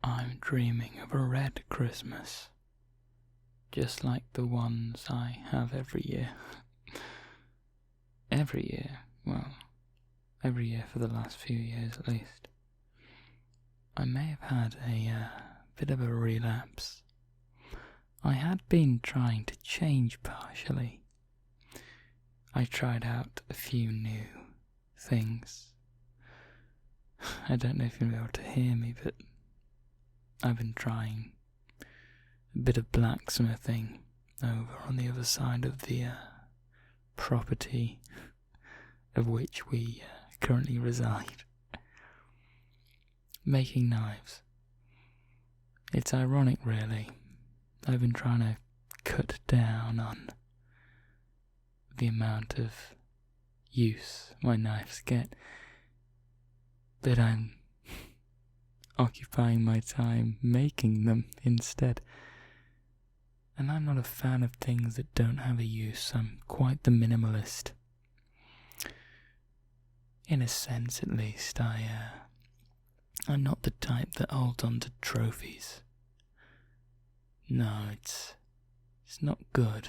I'm dreaming of a red Christmas, just like the ones I have every year. Every year, well, every year for the last few years at least. I may have had a bit of a relapse. I had been trying to change partially. I tried out a few new things. I don't know if you'll be able to hear me, but I've been trying a bit of blacksmithing over on the other side of the property of which we currently reside. Making knives. It's ironic, really. I've been trying to cut down on the amount of use my knives get, but I'm occupying my time making them instead. And I'm not a fan of things that don't have a use. I'm quite the minimalist. In a sense, at least, I'm not the type that holds on to trophies. No, it's not good,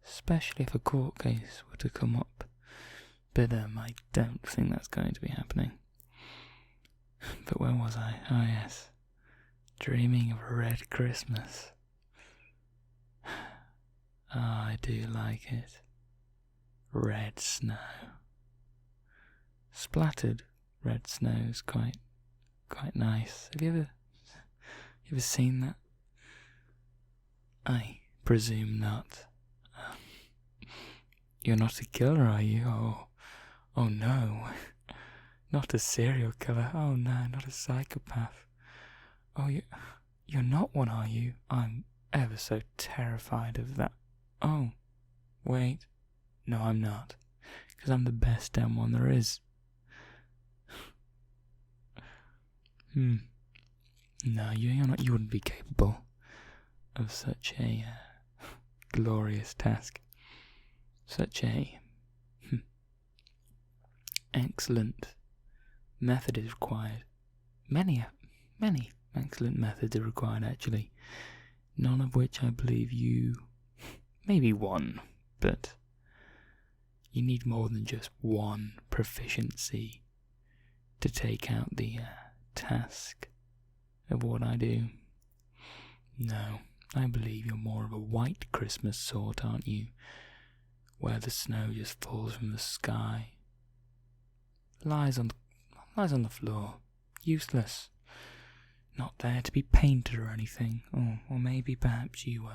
especially if a court case were to come up. But I don't think that's going to be happening. But where was I? Oh yes, dreaming of a red Christmas. Ah, I do like it. Red snow. Splattered red snow is quite nice. Have you ever seen that? I presume not. You're not a killer, are you? Oh no. Not a serial killer. Oh no, not a psychopath. Oh, you're not one, are you? I'm ever so terrified of that. Oh, wait. No, I'm not. Because I'm the best damn one there is. No, you're not. You wouldn't be capable of such a glorious task. Such a excellent method is required. Many excellent methods are required, actually. None of which I believe you... Maybe one, but you need more than just one proficiency to take out the task of what I do. No, I believe you're more of a white Christmas sort, aren't you? Where the snow just falls from the sky. Lies on the floor. Useless. Not there to be painted or anything. Or maybe perhaps you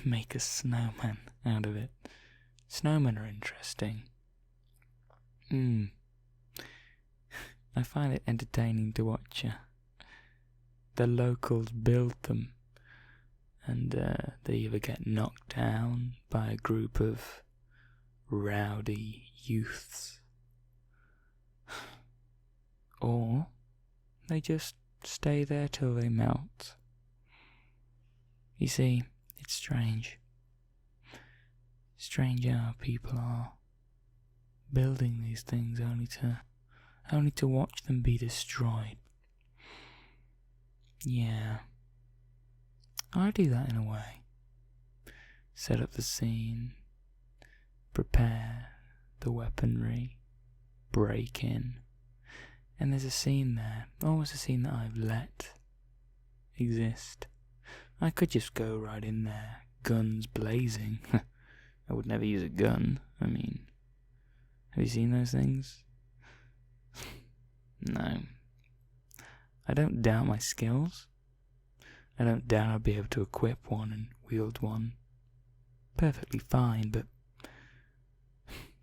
make a snowman out of it. Snowmen are interesting. I find it entertaining to watch the locals build them, and they either get knocked down by a group of rowdy youths, or they just stay there till they melt. You see, it's strange. Strange how people are building these things only to watch them be destroyed. Yeah, I do that in a way. Set up the scene, prepare the weaponry, break in, and there's a scene there, always a scene that I've let exist. I could just go right in there, guns blazing. I would never use a gun. I mean, have you seen those things? No. I don't doubt my skills. I don't doubt I'll be able to equip one and wield one perfectly fine, but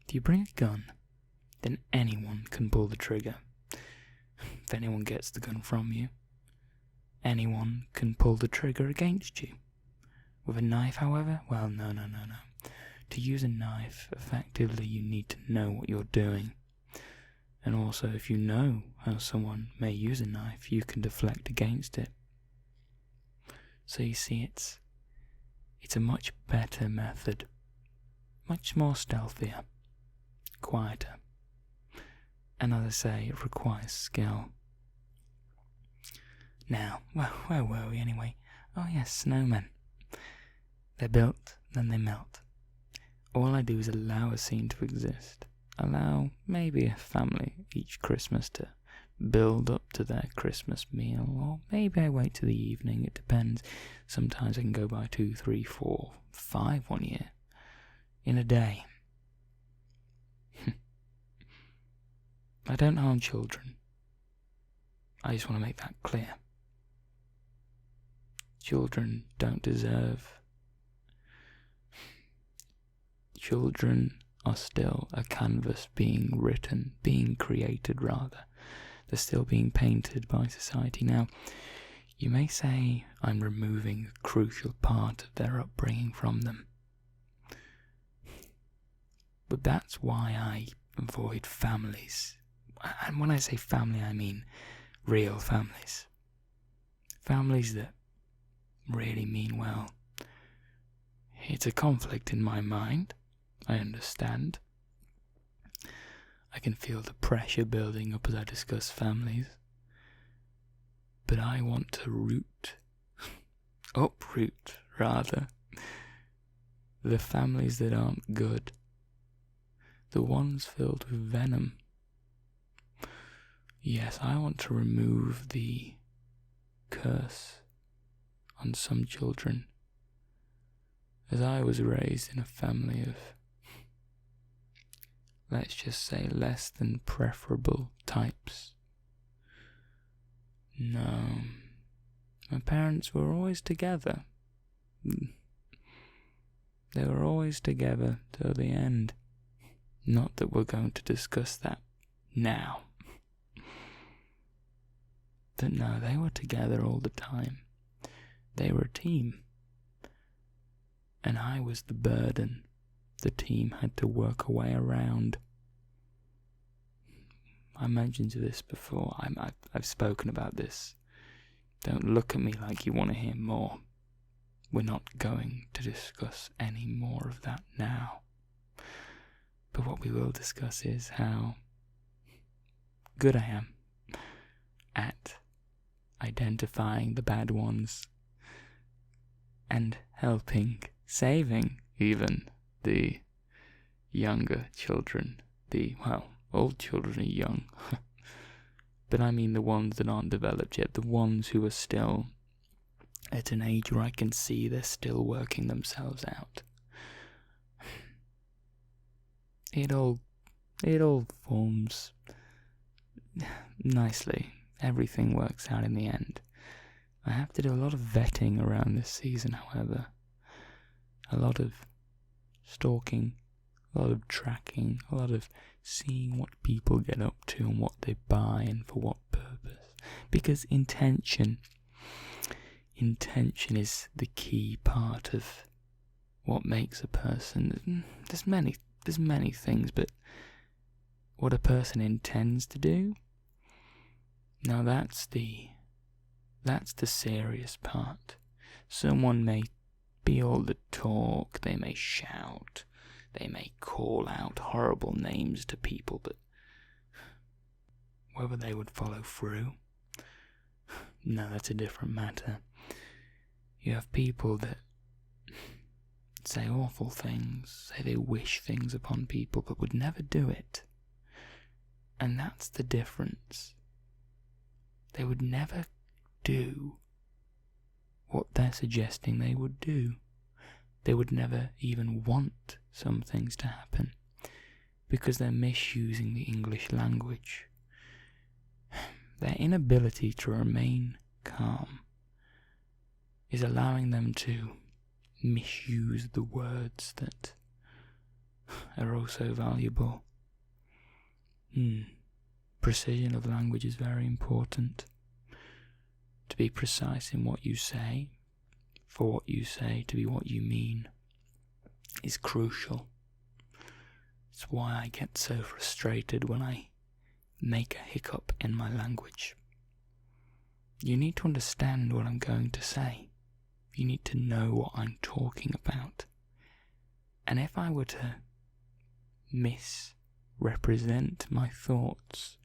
if you bring a gun, then anyone can pull the trigger. If anyone gets the gun from you, anyone can pull the trigger against you. With a knife, however, well, no. To use a knife effectively, you need to know what you're doing. And also, if you know how someone may use a knife, you can deflect against it. So you see, it's a much better method. Much more stealthier. Quieter. And as I say, it requires skill. Now, well, where were we anyway? Oh yes, snowmen. They're built, then they melt. All I do is allow a scene to exist. Allow maybe a family each Christmas to build up to their Christmas meal, or maybe I wait till the evening, it depends. Sometimes I can go by 2, 3, 4, 5 one year. In a day. I don't harm children. I just want to make that clear. Children don't deserve. Children are still a canvas being written, being created rather. They're still being painted by society. Now, you may say I'm removing a crucial part of their upbringing from them. But that's why I avoid families. And when I say family, I mean real families. Families that really mean well. It's a conflict in my mind, I understand. I can feel the pressure building up as I discuss families. But I want to uproot rather, the families that aren't good. The ones filled with venom. Yes, I want to remove the curse on some children, as I was raised in a family of, let's just say, less than preferable types. No, my parents were always together. They were always together till the end. Not that we're going to discuss that now. But no, they were together all the time. They were a team. And I was the burden the team had to work a way around. I mentioned this before. I've spoken about this. Don't look at me like you want to hear more. We're not going to discuss any more of that now. But what we will discuss is how good I am at identifying the bad ones and helping, saving even the younger children. Old children are young. But I mean the ones that aren't developed yet, the ones who are still at an age where I can see they're still working themselves out. It all forms nicely. Everything works out in the end. I have to do a lot of vetting around this season, however. A lot of stalking, a lot of tracking, a lot of seeing what people get up to and what they buy and for what purpose. Because intention is the key part of what makes a person. There's many things, but what a person intends to do, now that's the serious part. Someone may be all the talk, they may shout, they may call out horrible names to people, but whether they would follow through, no, that's a different matter. You have people that say awful things, say they wish things upon people, but would never do it. And that's the difference. They would never do what they're suggesting they would do. They would never even want some things to happen, because they're misusing the English language. Their inability to remain calm is allowing them to misuse the words that are also valuable. Precision of language is very important. To be precise in what you say, for what you say to be what you mean, is crucial. It's why I get so frustrated when I make a hiccup in my language. You need to understand what I'm going to say. You need to know what I'm talking about. And if I were to misrepresent my thoughts,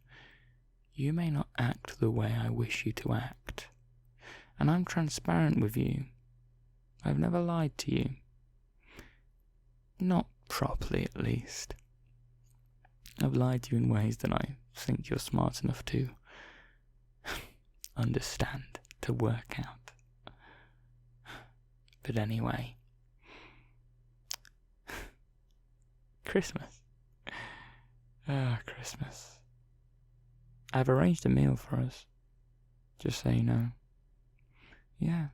you may not act the way I wish you to act. And I'm transparent with you. I've never lied to you. Not properly, at least. I've lied to you in ways that I think you're smart enough to understand, to work out. But anyway, Christmas. Christmas. I've arranged a meal for us, just so you know. Yeah.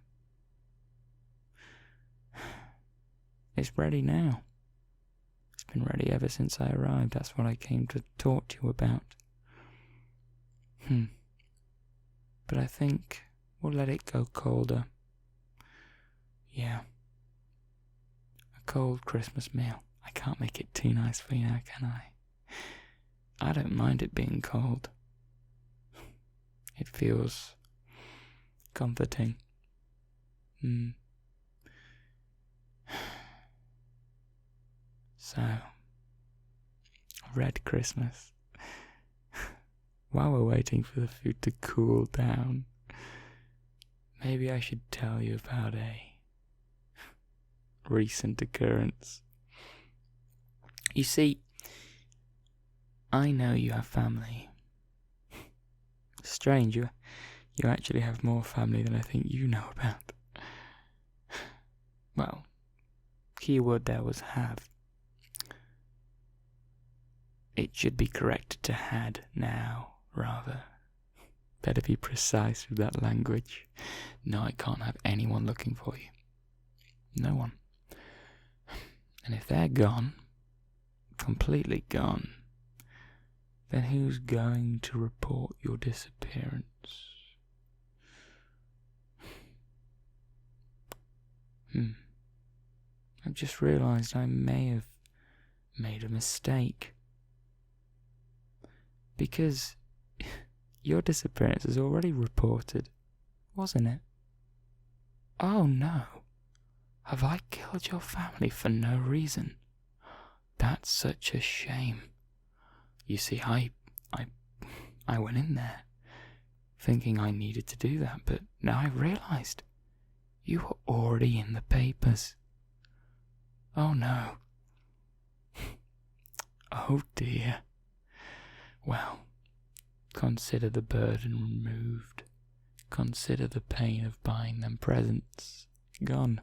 It's ready now. It's been ready ever since I arrived. That's what I came to talk to you about. But I think we'll let it go colder. Yeah. A cold Christmas meal. I can't make it too nice for you now, can I? I don't mind it being cold. It feels comforting. So, Red Christmas. While we're waiting for the food to cool down, maybe I should tell you about a recent occurrence. You see, I know you have family. Strange, you actually have more family than I think you know about. Well, keyword there was have. It should be corrected to had now, rather. Better be precise with that language. No, I can't have anyone looking for you. No one. And if they're gone, completely gone, then who's going to report your disappearance? I've just realised I may have made a mistake. Because your disappearance is already reported, wasn't it? Oh no. Have I killed your family for no reason? That's such a shame. You see, I went in there thinking I needed to do that, but now I've realised you were already in the papers. Oh no. Oh dear. Well, consider the burden removed. Consider the pain of buying them presents gone.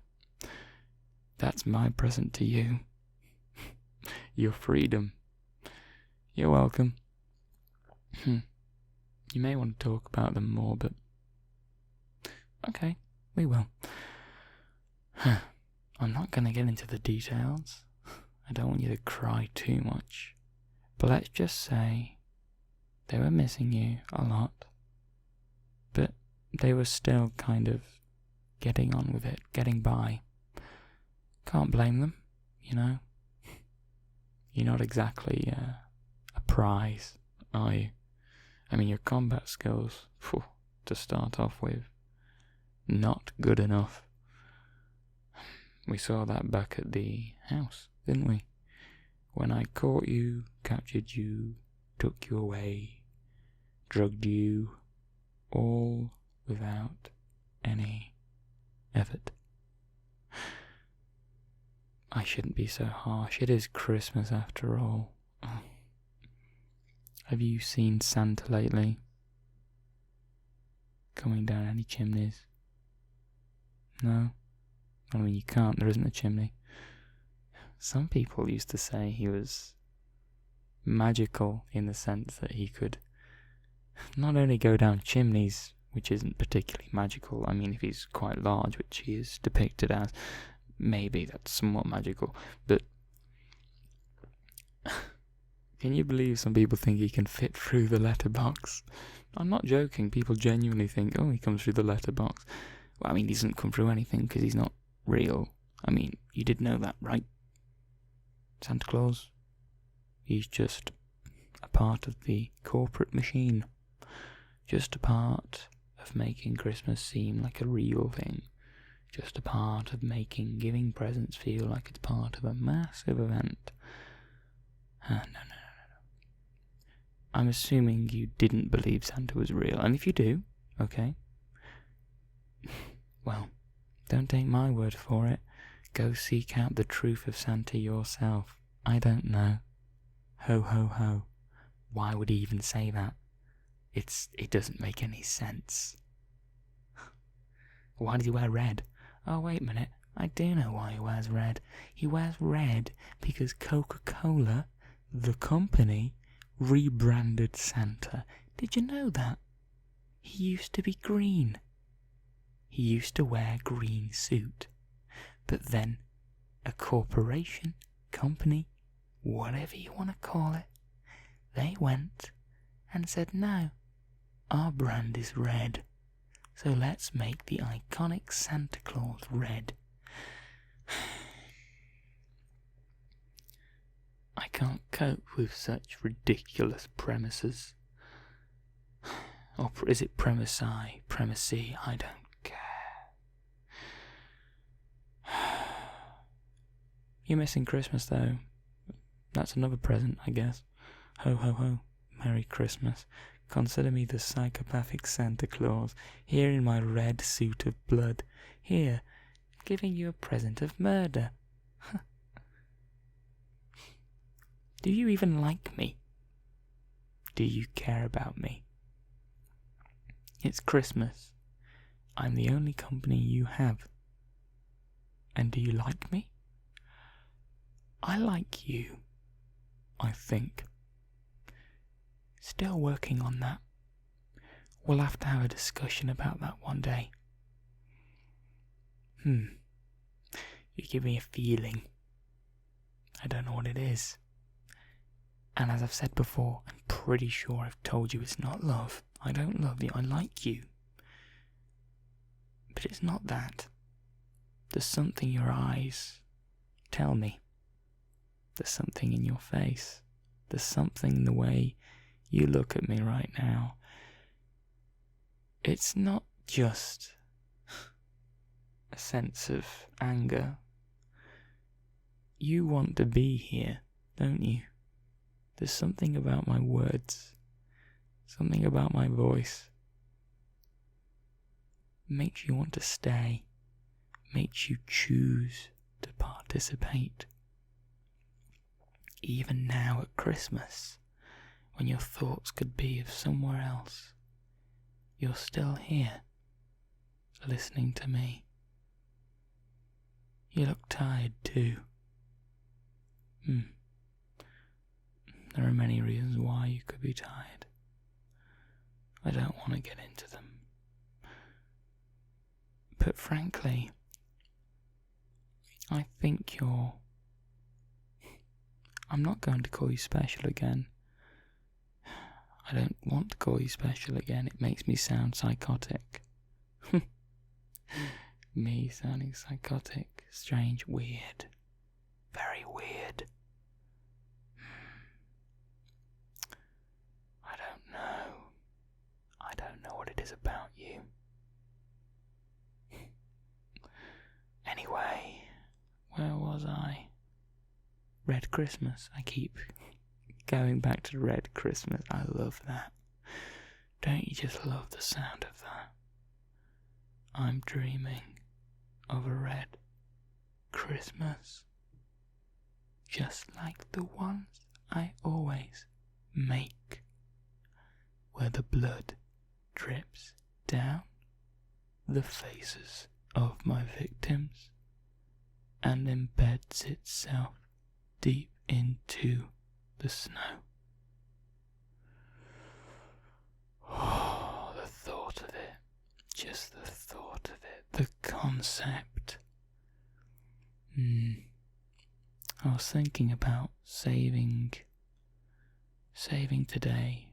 That's my present to you. Your freedom. You're welcome. You may want to talk about them more, but okay, we will. I'm not going to get into the details. I don't want you to cry too much. But let's just say they were missing you a lot, but they were still kind of getting on with it, getting by. Can't blame them, you know. You're not exactly a prize, are you? I mean, your combat skills, to start off with, not good enough. We saw that back at the house, didn't we? When I caught you, captured you, took you away, drugged you, all without any effort. I shouldn't be so harsh. It is Christmas after all. Have you seen Santa lately? Coming down any chimneys? No? I mean, you can't, there isn't a chimney. Some people used to say he was magical in the sense that he could not only go down chimneys, which isn't particularly magical. I mean, if he's quite large, which he is depicted as, maybe that's somewhat magical. But can you believe some people think he can fit through the letterbox? I'm not joking. People genuinely think, oh, he comes through the letterbox. Well, I mean, he doesn't come through anything because he's not real. I mean, you did know that, right? Santa Claus? He's just a part of the corporate machine. Just a part of making Christmas seem like a real thing. Just a part of making giving presents feel like it's part of a massive event. No. I'm assuming you didn't believe Santa was real, and if you do, okay, Well, don't take my word for it. Go seek out the truth of Santa yourself. I don't know. Ho ho ho. Why would he even say that? It doesn't make any sense. Why does he wear red? Oh, wait a minute. I do know why he wears red. He wears red because Coca-Cola, the company, rebranded Santa. Did you know that? He used to be green. He used to wear a green suit. But then, a corporation, company, whatever you want to call it, they went and said, no, our brand is red, so let's make the iconic Santa Claus red. I can't cope with such ridiculous premises. Or is it premise-I, premise-C? I don't care. You're missing Christmas, though. That's another present, I guess. Ho ho ho. Merry Christmas. Consider me the psychopathic Santa Claus, here in my red suit of blood. Here, giving you a present of murder. Do you even like me? Do you care about me? It's Christmas. I'm the only company you have. And do you like me? I like you, I think. Still working on that. We'll have to have a discussion about that one day. You give me a feeling. I don't know what it is. And as I've said before, I'm pretty sure I've told you it's not love. I don't love you, I like you. But it's not that. There's something in your eyes tell me. There's something in your face. There's something in the way you look at me right now. It's not just a sense of anger. You want to be here, don't you? There's something about my words, something about my voice. Makes you want to stay, makes you choose to participate. Even now at Christmas, when your thoughts could be of somewhere else, you're still here, listening to me. You look tired too. There are many reasons why you could be tired. I don't want to get into them. But frankly, I think I'm not going to call you special again. I don't want to call you special again. It makes me sound psychotic. Me sounding psychotic, strange, weird. Very weird. I don't know what it is about you. Anyway, where was I? Red Christmas. I keep going back to Red Christmas. I love that. Don't you just love the sound of that? I'm dreaming of a red Christmas, just like the ones I always make, where the blood drips down the faces of my victims and embeds itself deep into the snow. Oh, the thought of it, just the thought of it, the concept. I was thinking about saving today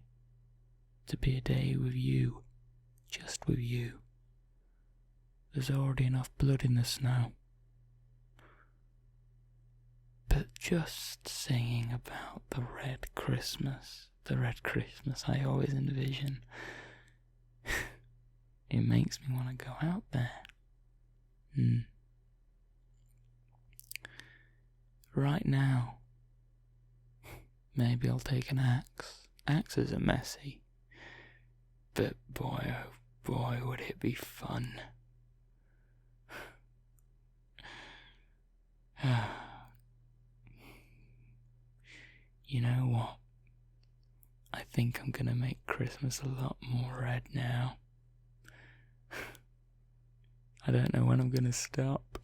to be a day with you, just with you. There's already enough blood in the snow. But just singing about the red Christmas I always envision, it makes me want to go out there. Right now, maybe I'll take an axe. Axes are messy, but boy, oh boy, would it be fun. You know what? I think I'm gonna make Christmas a lot more red now. I don't know when I'm gonna stop.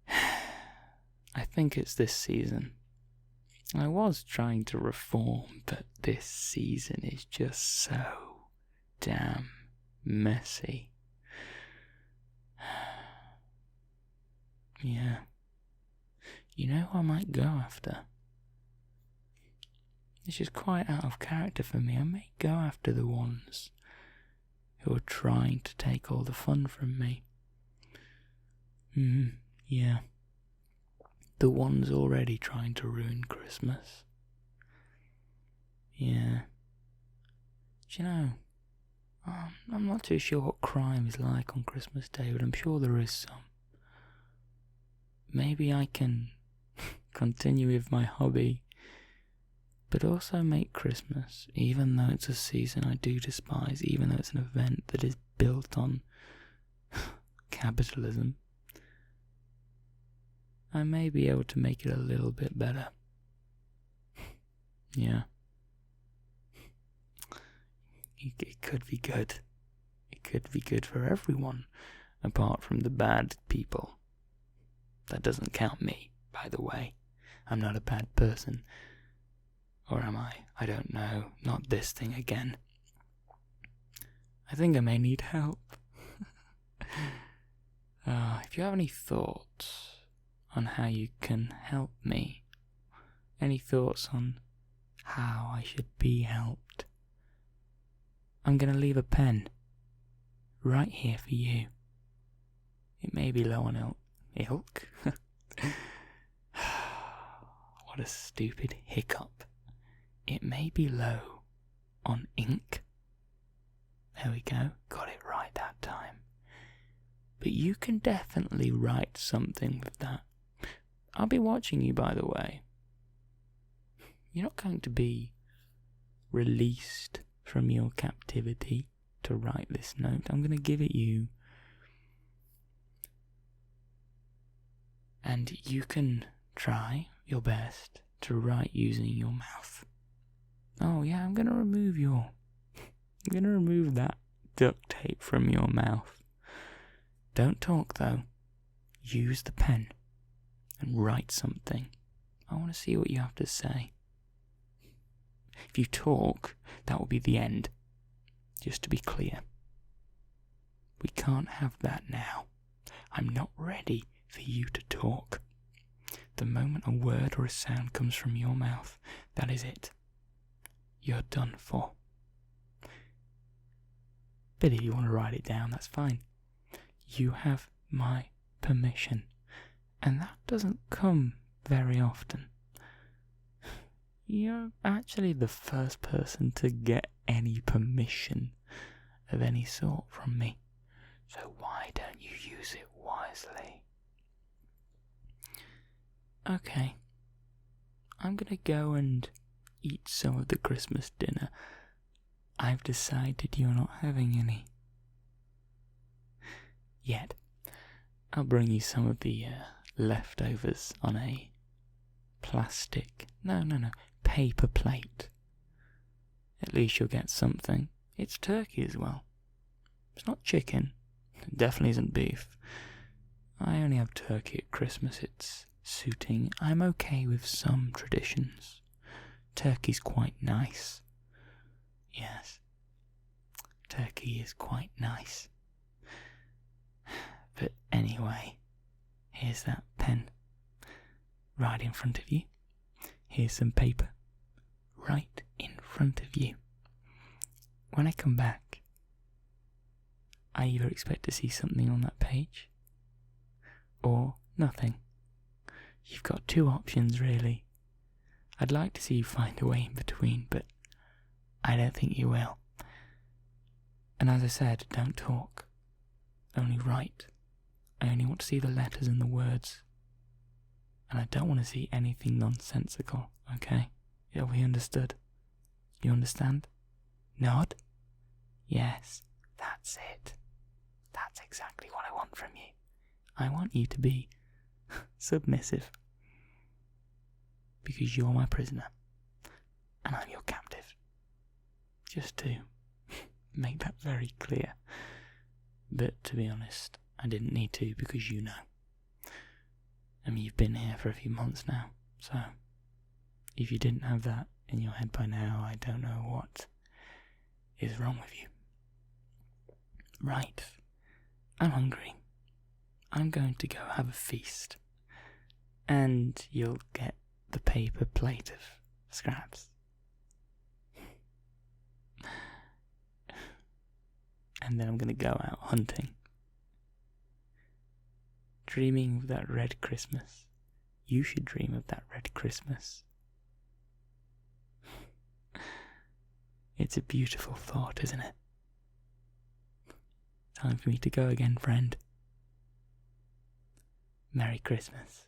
I think it's this season. I was trying to reform, but this season is just so damn messy. Yeah. You know who I might go after? It's just quite out of character for me. I may go after the ones who are trying to take all the fun from me. Yeah. The ones already trying to ruin Christmas. Yeah. Do you know, I'm not too sure what crime is like on Christmas Day, but I'm sure there is some. Maybe I can continue with my hobby, but also make Christmas, even though it's a season I do despise, even though it's an event that is built on capitalism, I may be able to make it a little bit better. Yeah. It could be good. It could be good for everyone, apart from the bad people. That doesn't count me, by the way. I'm not a bad person. Or am I? I don't know. Not this thing again. I think I may need help. If you have any thoughts on how you can help me, any thoughts on how I should be helped, I'm going to leave a pen right here for you. It may be low on ilk. What a stupid hiccup. It may be low on ink. There we go. Got it right that time. But you can definitely write something with that. I'll be watching you, by the way. You're not going to be released from your captivity to write this note. I'm going to give it you. And you can try your best to write using your mouth. Oh yeah, I'm going to remove that duct tape from your mouth. Don't talk though. Use the pen and write something. I want to see what you have to say. If you talk, that will be the end. Just to be clear. We can't have that now. I'm not ready for you to talk. The moment a word or a sound comes from your mouth, that is it. You're done for. But if you want to write it down, that's fine. You have my permission. And that doesn't come very often. You're actually the first person to get any permission of any sort from me. So why don't you use it wisely? Okay. I'm gonna go and eat some of the Christmas dinner. I've decided you're not having any. Yet. I'll bring you some of the leftovers on a paper plate. At least you'll get something. It's turkey as well. It's not chicken. It definitely isn't beef. I only have turkey at Christmas. It's suiting. I'm okay with some traditions. Turkey's quite nice. Yes. Turkey is quite nice. But anyway, here's that pen right in front of you. Here's some paper right in front of you. When I come back, I either expect to see something on that page or nothing. You've got two options, really. I'd like to see you find a way in between, but I don't think you will. And as I said, don't talk. Only write. I only want to see the letters and the words. And I don't want to see anything nonsensical, okay? It'll be understood. You understand? Nod? Yes, that's it. That's exactly what I want from you. I want you to be submissive. because you're my prisoner, and I'm your captive. Just to make that very clear. But to be honest, I didn't need to, because you know. I mean, you've been here for a few months now, so if you didn't have that in your head by now, I don't know what is wrong with you. Right, I'm hungry. I'm going to go have a feast, and you'll get the paper plate of scraps. And then I'm going to go out hunting. Dreaming of that red Christmas. You should dream of that red Christmas. It's a beautiful thought, isn't it? Time for me to go again, friend. Merry Christmas.